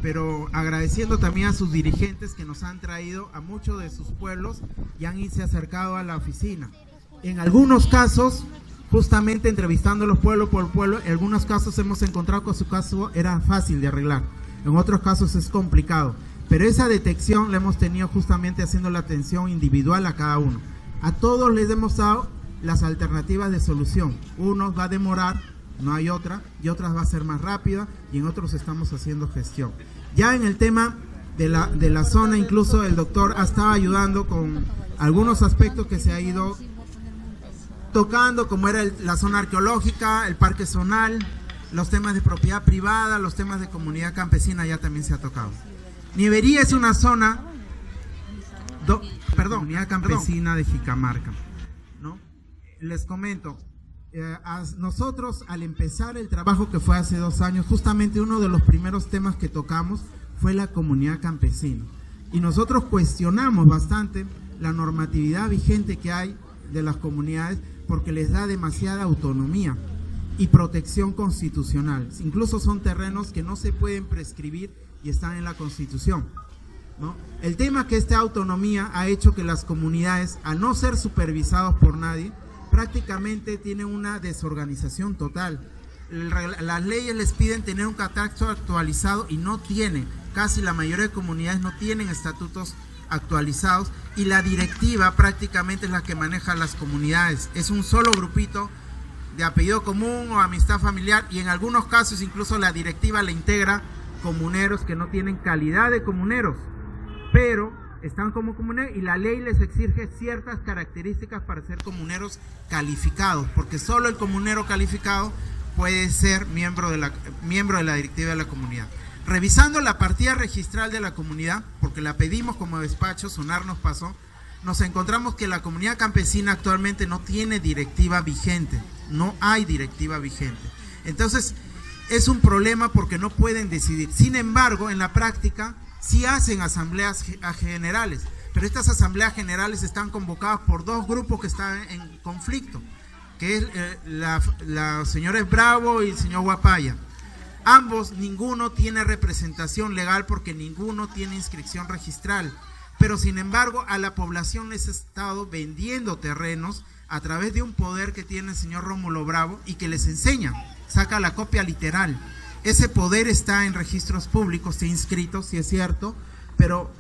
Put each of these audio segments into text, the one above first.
pero agradeciendo también a sus dirigentes que nos han traído a muchos de sus pueblos y han se acercado a la oficina. En algunos casos, justamente entrevistándolos pueblo por pueblo, en algunos casos hemos encontrado que su caso era fácil de arreglar, en otros casos es complicado, pero esa detección la hemos tenido justamente haciendo la atención individual a cada uno. A todos les hemos dado las alternativas de solución. Unos va a demorar, no hay otra, y otras va a ser más rápida, y en otros estamos haciendo gestión. Ya en el tema de la zona, incluso el doctor ha estado ayudando con algunos aspectos que se ha ido tocando, como era la zona arqueológica, el parque zonal, los temas de propiedad privada, los temas de comunidad campesina ya también se ha tocado. Nievería es una zona, comunidad campesina de Jicamarca, ¿no? Les comento, nosotros al empezar el trabajo que fue hace 2 años, justamente uno de los primeros temas que tocamos fue la comunidad campesina. Y nosotros cuestionamos bastante la normatividad vigente que hay de las comunidades porque les da demasiada autonomía y protección constitucional. Incluso son terrenos que no se pueden prescribir y están en la Constitución, ¿no? El tema es que esta autonomía ha hecho que las comunidades, al no ser supervisados por nadie, prácticamente tienen una desorganización total. Las leyes les piden tener un catastro actualizado y no tienen. Casi la mayoría de comunidades no tienen estatutos actualizados y la directiva prácticamente es la que maneja las comunidades. Es un solo grupito de apellido común o amistad familiar y en algunos casos incluso la directiva le integra comuneros que no tienen calidad de comuneros, pero están como comuneros y la ley les exige ciertas características para ser comuneros calificados, porque solo el comunero calificado puede ser miembro de la directiva de la comunidad. Revisando la partida registral de la comunidad, porque la pedimos como despacho, Sonar nos pasó, nos encontramos que la comunidad campesina actualmente no tiene directiva vigente, no hay directiva vigente. Entonces, es un problema porque no pueden decidir. Sin embargo, en la práctica, sí hacen asambleas generales, pero estas asambleas generales están convocadas por 2 grupos que están en conflicto, que es la señora Bravo y el señor Guapaya. Ambos, ninguno tiene representación legal porque ninguno tiene inscripción registral, pero sin embargo a la población les ha estado vendiendo terrenos a través de un poder que tiene el señor Rómulo Bravo y que les enseña, saca la copia literal. Ese poder está en registros públicos, está inscrito, sí es cierto, pero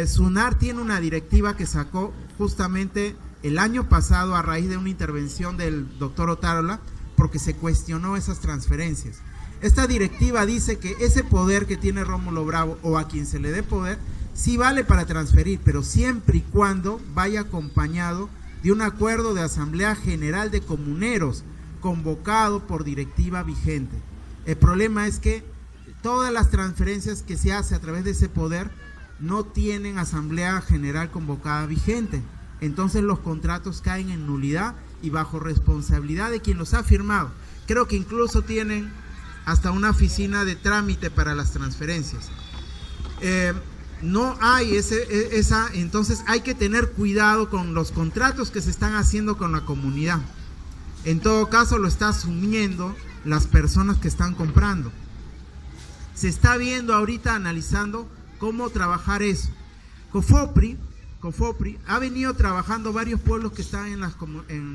SUNAR tiene una directiva que sacó justamente el año pasado a raíz de una intervención del doctor Otárola porque se cuestionó esas transferencias. Esta directiva dice que ese poder que tiene Rómulo Bravo o a quien se le dé poder, sí vale para transferir, pero siempre y cuando vaya acompañado de un acuerdo de Asamblea General de Comuneros convocado por directiva vigente. El problema es que todas las transferencias que se hace a través de ese poder no tienen Asamblea General convocada vigente. Entonces los contratos caen en nulidad y bajo responsabilidad de quien los ha firmado. Creo que incluso tienen hasta una oficina de trámite para las transferencias. No hay entonces hay que tener cuidado con los contratos que se están haciendo con la comunidad. En todo caso lo está asumiendo las personas que están comprando. Se está viendo ahorita, analizando cómo trabajar eso. COFOPRI ha venido trabajando varios pueblos que están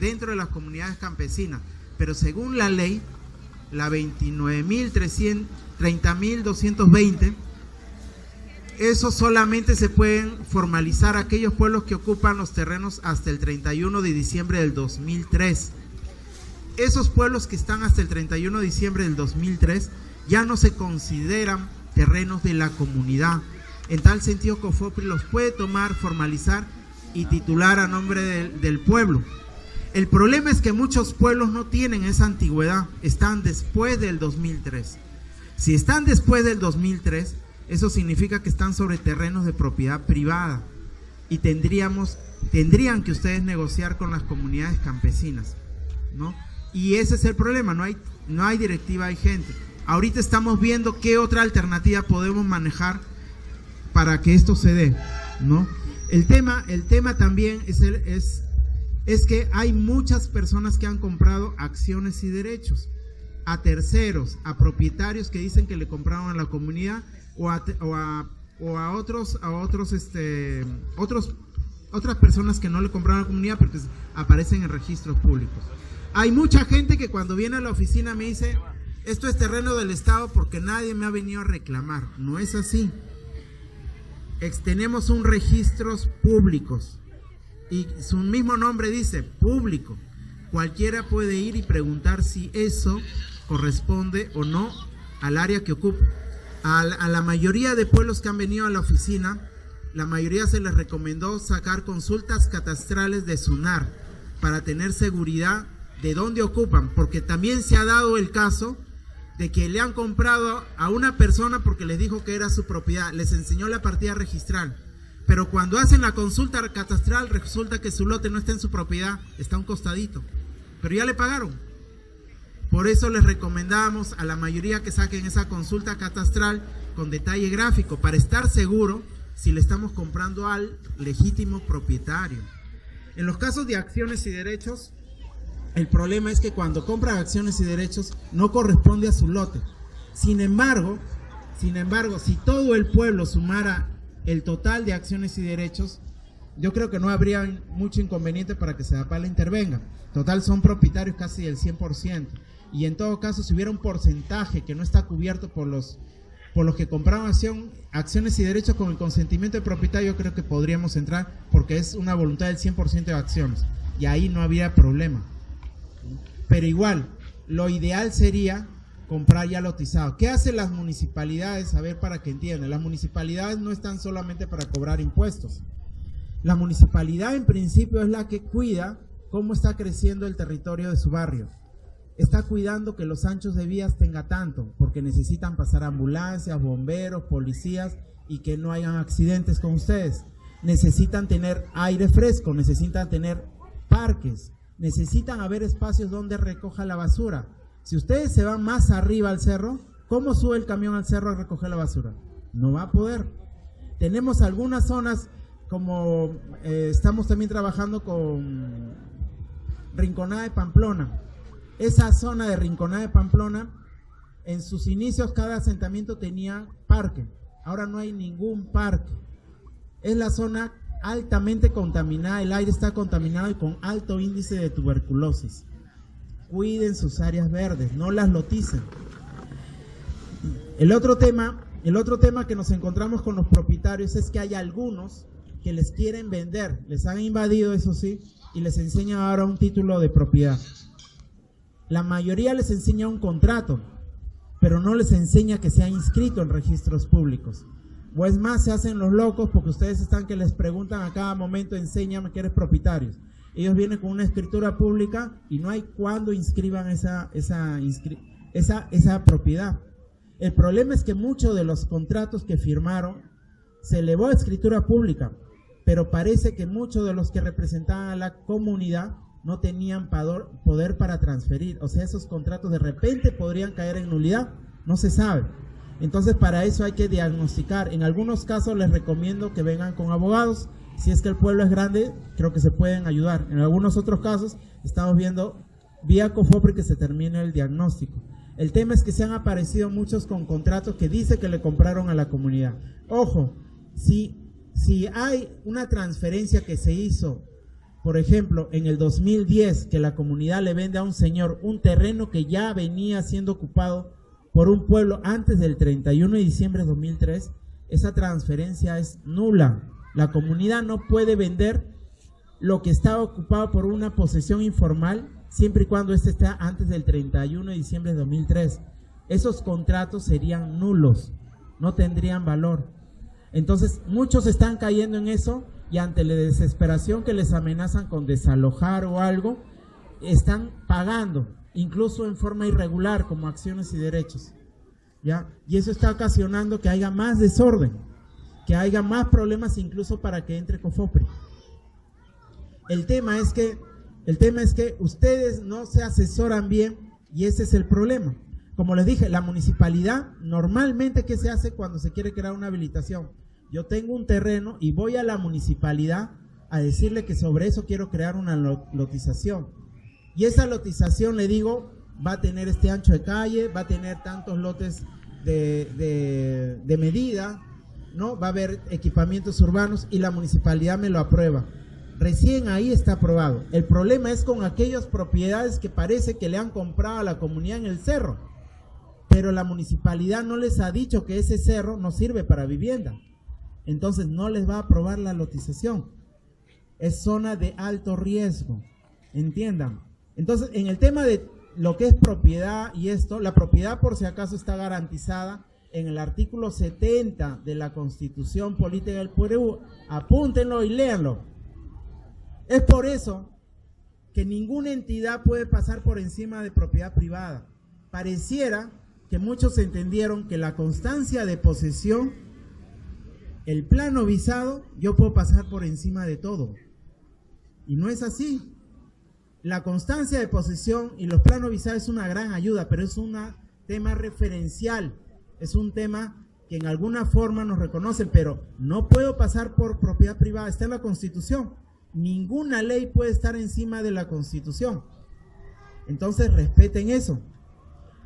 dentro de las comunidades campesinas, pero según la ley, la 29.30.220, eso solamente se pueden formalizar aquellos pueblos que ocupan los terrenos hasta el 31 de diciembre del 2003. Esos pueblos que están hasta el 31 de diciembre del 2003 ya no se consideran terrenos de la comunidad. En tal sentido, COFOPRI los puede tomar, formalizar y titular a nombre del pueblo. El problema es que muchos pueblos no tienen esa antigüedad, están después del 2003. Si están después del 2003, eso significa que están sobre terrenos de propiedad privada y tendrían que ustedes negociar con las comunidades campesinas, ¿no? Y ese es el problema, no hay directiva vigente. Ahorita estamos viendo qué otra alternativa podemos manejar para que esto se dé, ¿no? El tema también es que hay muchas personas que han comprado acciones y derechos a terceros, a propietarios que dicen que le compraron a la comunidad o a otras personas que no le compraron a la comunidad porque aparecen en registros públicos. Hay mucha gente que cuando viene a la oficina me dice, esto es terreno del Estado porque nadie me ha venido a reclamar. No es así. Tenemos un registros públicos y su mismo nombre dice público. Cualquiera puede ir y preguntar si eso corresponde o no al área que ocupa. A la mayoría de pueblos que han venido a la oficina, la mayoría se les recomendó sacar consultas catastrales de SUNAR para tener seguridad de dónde ocupan, porque también se ha dado el caso de que le han comprado a una persona porque les dijo que era su propiedad, les enseñó la partida registral, pero cuando hacen la consulta catastral resulta que su lote no está en su propiedad, está a un costadito, pero ya le pagaron. Por eso les recomendamos a la mayoría que saquen esa consulta catastral con detalle gráfico para estar seguro si le estamos comprando al legítimo propietario. En los casos de acciones y derechos, el problema es que cuando compran acciones y derechos no corresponde a su lote. Sin embargo, si todo el pueblo sumara el total de acciones y derechos, yo creo que no habría mucho inconveniente para que SEDAPAL intervenga. Total, son propietarios casi del 100%. Y en todo caso, si hubiera un porcentaje que no está cubierto por los que compraron acciones y derechos con el consentimiento del propietario, yo creo que podríamos entrar porque es una voluntad del 100% de acciones. Y ahí no habría problema. Pero igual, lo ideal sería comprar ya lotizado. ¿Qué hacen las municipalidades? A ver, para que entiendan, las municipalidades no están solamente para cobrar impuestos. La municipalidad en principio es la que cuida cómo está creciendo el territorio de su barrio. Está cuidando que los anchos de vías tenga tanto, porque necesitan pasar ambulancias, bomberos, policías y que no hayan accidentes con ustedes. Necesitan tener aire fresco, necesitan tener parques, necesitan haber espacios donde recoja la basura. Si ustedes se van más arriba al cerro, ¿cómo sube el camión al cerro a recoger la basura? No va a poder. Tenemos algunas zonas como estamos también trabajando con Rinconada de Pamplona. Esa zona de Rinconada de Pamplona, en sus inicios cada asentamiento tenía parque. Ahora no hay ningún parque. Es la zona altamente contaminada, el aire está contaminado y con alto índice de tuberculosis. Cuiden sus áreas verdes, no las loticen. El otro tema que nos encontramos con los propietarios es que hay algunos que les quieren vender, les han invadido, eso sí, y les enseñan ahora un título de propiedad. La mayoría les enseña un contrato, pero no les enseña que se ha inscrito en registros públicos. O es más, se hacen los locos porque ustedes están que les preguntan a cada momento, enséñame que eres propietario. Ellos vienen con una escritura pública y no hay cuándo inscriban esa propiedad. El problema es que muchos de los contratos que firmaron se elevó a escritura pública, pero parece que muchos de los que representaban a la comunidad no tenían poder para transferir. O sea, esos contratos de repente podrían caer en nulidad, no se sabe. Entonces, para eso hay que diagnosticar. En algunos casos les recomiendo que vengan con abogados. Si es que el pueblo es grande, creo que se pueden ayudar. En algunos otros casos, estamos viendo vía COFOPRI que se termine el diagnóstico. El tema es que se han aparecido muchos con contratos que dice que le compraron a la comunidad. Ojo, si hay una transferencia que se hizo, por ejemplo, en el 2010, que la comunidad le vende a un señor un terreno que ya venía siendo ocupado por un pueblo antes del 31 de diciembre de 2003, esa transferencia es nula. La comunidad no puede vender lo que estaba ocupado por una posesión informal, siempre y cuando este esté antes del 31 de diciembre de 2003. Esos contratos serían nulos, no tendrían valor. Entonces, muchos están cayendo en eso y ante la desesperación que les amenazan con desalojar o algo, están pagando, incluso en forma irregular, como acciones y derechos, ¿ya? Y eso está ocasionando que haya más desorden, que haya más problemas incluso para que entre COFOPRI. El tema es que ustedes no se asesoran bien y ese es el problema. Como les dije, la municipalidad, normalmente, ¿qué se hace cuando se quiere crear una habilitación? Yo tengo un terreno y voy a la municipalidad a decirle que sobre eso quiero crear una lotización. Y esa lotización le digo, va a tener este ancho de calle, va a tener tantos lotes de medida, ¿no? Va a haber equipamientos urbanos y la municipalidad me lo aprueba. Recién ahí está aprobado. El problema es con aquellas propiedades que parece que le han comprado a la comunidad en el cerro, pero la municipalidad no les ha dicho que ese cerro no sirve para vivienda. Entonces no les va a aprobar la lotización. Es zona de alto riesgo, entiendan. Entonces, en el tema de lo que es propiedad y esto, la propiedad por si acaso está garantizada en el artículo 70 de la Constitución Política del Perú. Apúntenlo y léanlo. Es por eso que ninguna entidad puede pasar por encima de propiedad privada. Pareciera que muchos entendieron que la constancia de posesión, el plano visado, yo puedo pasar por encima de todo. Y no es así. La constancia de posesión y los planos visados es una gran ayuda, pero es un tema referencial, es un tema que en alguna forma nos reconocen, pero no puedo pasar por propiedad privada, está en la Constitución. Ninguna ley puede estar encima de la Constitución. Entonces respeten eso.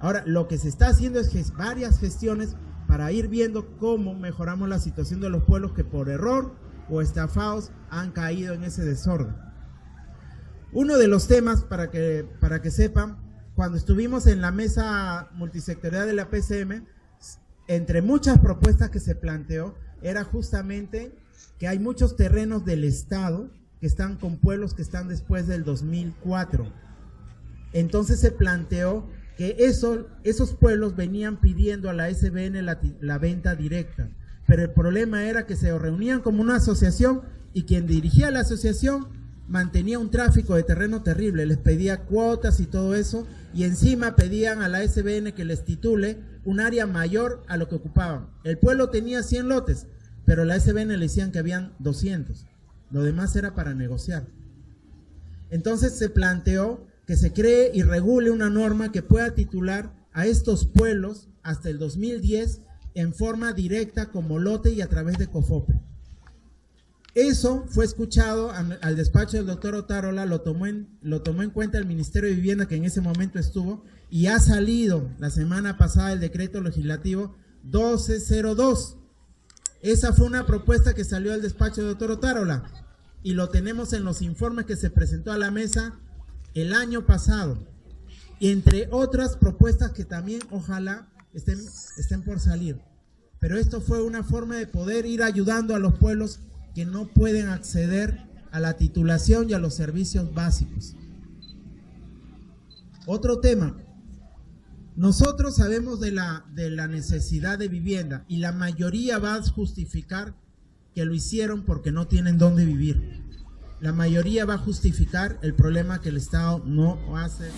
Ahora, lo que se está haciendo es varias gestiones para ir viendo cómo mejoramos la situación de los pueblos que por error o estafados han caído en ese desorden. Uno de los temas, para que sepan, cuando estuvimos en la mesa multisectorial de la PCM, entre muchas propuestas que se planteó, era justamente que hay muchos terrenos del Estado que están con pueblos que están después del 2004. Entonces se planteó que esos pueblos venían pidiendo a la SBN la venta directa, pero el problema era que se reunían como una asociación y quien dirigía la asociación mantenía un tráfico de terreno terrible, les pedía cuotas y todo eso, y encima pedían a la SBN que les titule un área mayor a lo que ocupaban. El pueblo tenía 100 lotes, pero la SBN le decían que habían 200, lo demás era para negociar. Entonces se planteó que se cree y regule una norma que pueda titular a estos pueblos hasta el 2010 en forma directa como lote y a través de COFOPE. Eso fue escuchado al despacho del doctor Otárola, lo tomó en cuenta el Ministerio de Vivienda que en ese momento estuvo, y ha salido la semana pasada el decreto legislativo 1202. Esa fue una propuesta que salió del despacho del doctor Otárola y lo tenemos en los informes que se presentó a la mesa el año pasado, y entre otras propuestas que también ojalá estén por salir. Pero esto fue una forma de poder ir ayudando a los pueblos que no pueden acceder a la titulación y a los servicios básicos. Otro tema, nosotros sabemos de la necesidad de vivienda y la mayoría va a justificar que lo hicieron porque no tienen dónde vivir. La mayoría va a justificar el problema que el Estado no hace